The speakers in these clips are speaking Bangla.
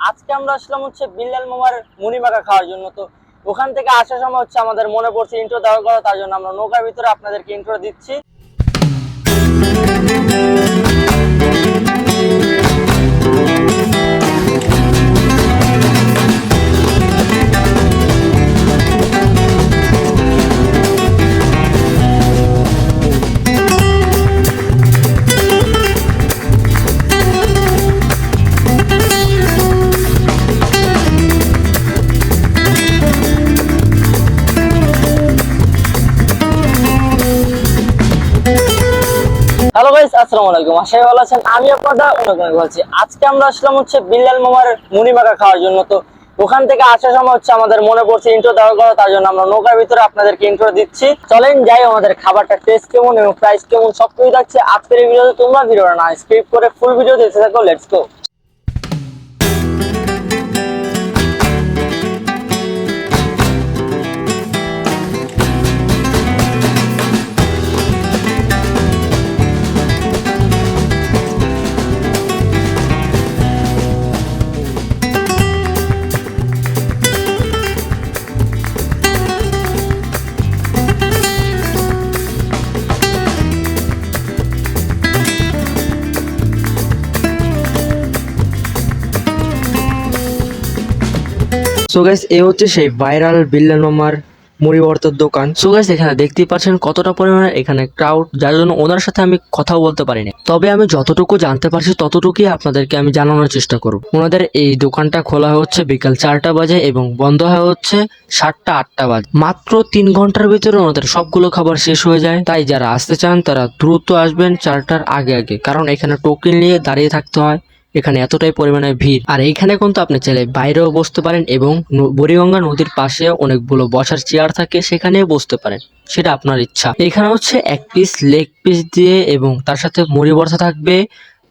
আজকে আমরা আসলাম হচ্ছে বিল্লাল মামার মুড়ি মাখা খাওয়ার জন্য। তো ওখান থেকে আসার সময় হচ্ছে আমাদের মনে পড়ছে ইন্ট্রো দেওয়ার কথা, তার জন্য আমরা নৌকার ভিতরে আপনাদেরকে ইন্ট্রো দিচ্ছি। হ্যালো গাইস, আসসালামু আলাইকুম। আশা করি ভালো আছেন। আমি আপনাদের অনেক বলছি। আজকে আমরা আসলাম হচ্ছে বিল্লাল মামার মুড়ি মাখা খাওয়ার জন্য। তো ওখান থেকে আসার সময় হচ্ছে আমাদের মনে পড়ছে ইন্ট্রো দেওয়ার কথা, তার জন্য আমরা নৌকার ভিতরে আপনাদেরকে ইন্ট্রো দিচ্ছি। চলেন যাই, আমাদের খাবারটা টেস্ট কেমন এবং প্রাইস কেমন সবকিছু থাকছে আজকের এই ভিডিওতে। তোমরা ভিডিওটা না স্কিপ করে ফুল ভিডিও দেখতে থাকো। Let's go. সো গাইস, এই হচ্ছে সেই ভাইরাল বিল্লাল মামার মুড়ি ভর্তার দোকান। সো গাইস, এখানে দেখতেই পাচ্ছেন কতটা পরিমাণে এখানে ক্রাউড, যার জন্য ওনার সাথে আমি কথাও বলতে পারিনি। তবে আমি যতটুকু জানতে পারছি ততটুকুই আপনাদেরকে আমি জানানোর চেষ্টা করব। ওনাদের এই দোকানটা খোলা হচ্ছে বিকাল 4টা বাজে এবং বন্ধ হয় হচ্ছে 7টা 8টা বাজে। মাত্র 3 ঘন্টার ভিতরে ওনাদের সবগুলো খাবার শেষ হয়ে যায়। তাই যারা আসতে চান তারা দ্রুত আসবেন 4টার আগে আগে, কারণ এখানে টোকেন নিয়ে দাঁড়িয়ে থাকতে হয়। এখানে এতটাই পরিমাণে ভিড়। আর এইখানে কিন্তু আপনি চাইলে বাইরেও বসতে পারেন এবং বুড়িগঙ্গা নদীর পাশে অনেকগুলো বসার চেয়ার থাকে, সেখানেও বসতে পারেন, সেটা আপনার ইচ্ছা। এখানে হচ্ছে 1 পিস লেগ পিস দিয়ে এবং তার সাথে মুড়ি ভর্তা থাকবে।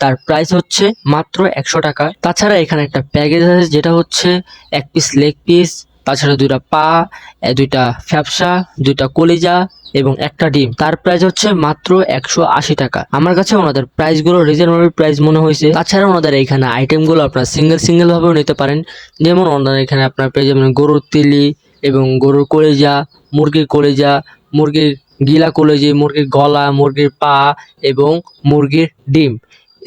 তার প্রাইস হচ্ছে মাত্র 100 টাকা। তাছাড়া এখানে একটা প্যাকেজ আছে, যেটা হচ্ছে 1 পিস লেগ পিস, তাছাড়া 2টা পা, 2টা ফ্যাপসা, 2টা কলিজা এবং একটা ডিম। তার প্রাইস হচ্ছে মাত্র 180 টাকা। আমার কাছে ওনাদের প্রাইস গুলো রিজনেবল প্রাইস মনে হয়েছে। তাছাড়া ওনাদের এখানে আইটেম গুলো আপনার সিঙ্গেল ভাবেও নিতে পারেন। যেমন ওনাদের এখানে আপনার পেয়ে যাবেন গরুর তিলি এবং গরুর কলিজা, মুরগির কলিজা, মুরগির গিলা কলিজি, মুরগির গলা, মুরগির পা এবং মুরগির ডিম।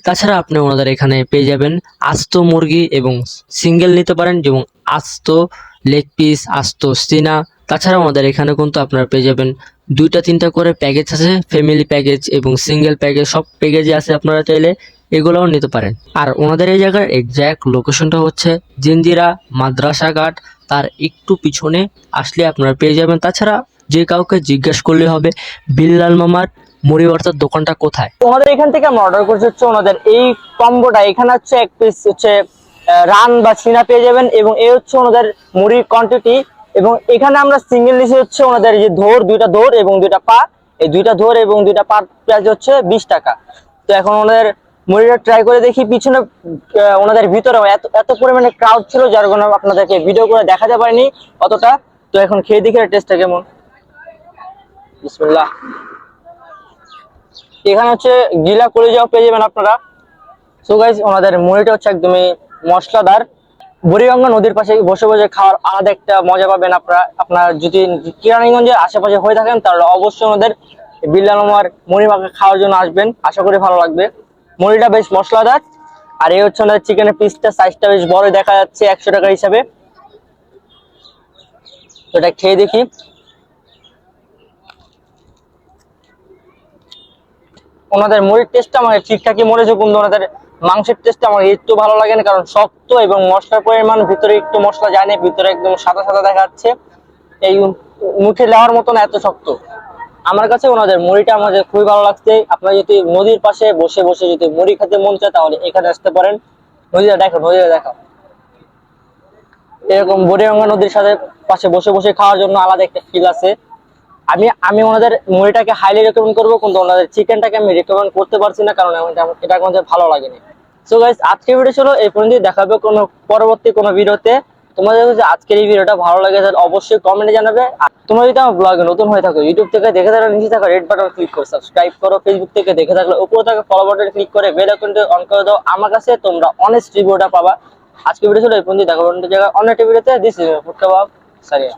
তাছাড়া আপনি ওনাদের এখানে পেয়ে যাবেন আস্ত মুরগি এবং সিঙ্গেল নিতে পারেন, যেমন আস্ত লেগ পিস, আস্ত সিনা। তাছাড়া আমাদের এখানে কিন্তু আপনারা পেয়ে যাবেন 2টা 3টা করে প্যাকেজ আছে, ফ্যামিলি প্যাকেজ এবং সিঙ্গেল প্যাকেজ, সব প্যাকেজে আছে। আপনারা চাইলে এগুলোও নিতে পারেন। আর ওনাদের এই জায়গার এক্স্যাক্ট লোকেশনটা হচ্ছে জিঞ্জিরা মাদ্রাসা ঘাট, তার একটু পিছনে আসলে আপনারা পেয়ে যাবেন। তাছাড়া যে কাউকে জিজ্ঞেস করলে হবে বিল্লাল মামার মুড়ি ভর্তার দোকানটা কোথায়। ওনাদের এখান থেকে আমরা অর্ডার করছি হচ্ছে ওনাদের এই কম্বোটা। এখানে হচ্ছে 1 পিস হচ্ছে রান বা সিনা পেয়ে যাবেন এবং এই হচ্ছে ওনাদের মুড়ির কোয়ান্টিটি। এবং এখানে আমরা সিঙ্গেল নিচে হচ্ছে ওনাদের যে ধোর, 2টা ধোর এবং 2টা পা, এই 2টা ধোর এবং 2টা পা প্রাইস হচ্ছে 20 টাকা। তো এখন ওনাদের মুড়িটা ট্রাই করে দেখি। পিছনে ওনাদের ভিতরে এত এত পরিমাণে ক্রাউড ছিল, যার কারণে আপনাদেরকে ভিডিও করে দেখাতে পারিনি অতটা। তো এখন খেয়ে দেখি টেস্টটা কেমন। বিসমিল্লাহ। এখানে হচ্ছে গিলা কলিজাও পেয়ে যাবেন আপনারা। সো গাইস, ওনাদের মুড়িটা হচ্ছে একদমই মশলাদার। বুড়িগঙ্গা নদীর পাশে বসে বসে খাওয়ার আলাদা একটা মজা পাবেন আপনারা। আপনারা যদি কেরানীগঞ্জের আশেপাশে হয়ে থাকেন তাহলে অবশ্যই ওনাদের বিল্লাল মামার মুড়ি মাখা খাওয়ার জন্য আসবেন। আশা করি ভালো লাগবে। মুড়িটা বেশ মশলাদার। আর এই হচ্ছে ওনাদের চিকেনের পিসটা, সাইজটা বেশ বড় দেখা যাচ্ছে 100 টাকা হিসাবে। তো এটা খেয়ে দেখি। ওনাদের মুড়ির টেস্টটা আমার ঠিকঠাকই মনে হচ্ছে, কিন্তু ওনাদের মাংসের টেস্টটা আমার একটু ভালো লাগে না, কারণ শক্ত এবং মশলার পরিমাণ ভিতরে একটু মশলা যায় না, ভিতরে একদম সাদা সাদা দেখা যাচ্ছে। এই মুখে নেওয়ার মতো না, এত শক্ত। আমার কাছে ওনাদের মুড়িটা আমাদের খুবই ভালো লাগছে। আপনারা যদি নদীর পাশে বসে বসে যদি মুড়ি খেতে মন চায় তাহলে এখানে আসতে পারেন। নদীটা দেখো, নদীটা দেখো। এরকম বুড়িগঙ্গা নদীর সাথে পাশে বসে বসে খাওয়ার জন্য আলাদা একটা ফিল আছে। আমি ওনাদের মুড়িটাকে হাইলি রেকমেন্ড করবো, কিন্তু ওনাদের চিকেনটাকে আমি রেকমেন্ড করতে পারছি না, কারণ এটা আমাদের ভালো লাগেনি। সো গাইস, আজকের ভিডিও ছিল এই পর্যন্ত। দেখাবে কোনো পরবর্তী কোনো ভিডিওতে। তোমাদের যদি আজকের এই ভিডিওটা ভালো লাগে তাহলে অবশ্যই কমেন্টে জানাবে। আর তোমরা যদি আমার ব্লগে নতুন হয়ে থাকো, ইউটিউব থেকে দেখে থাকলে নিচে থাকা রেড বাটন ক্লিক করে সাবস্ক্রাইব করো। ফেসবুক থেকে দেখে থাকলে উপরে থাকা ফলো বাটন ক্লিক করে বেল আইকনটা অন করে দাও। আমার কাছে তোমরা অনেস্ট রিভিউটা পাবা। আজকে ভিডিও ছিল এই পর্যন্ত, দেখা অন্য জায়গায় অন্য একটা ভিডিওতে। This is food kebab Sariya.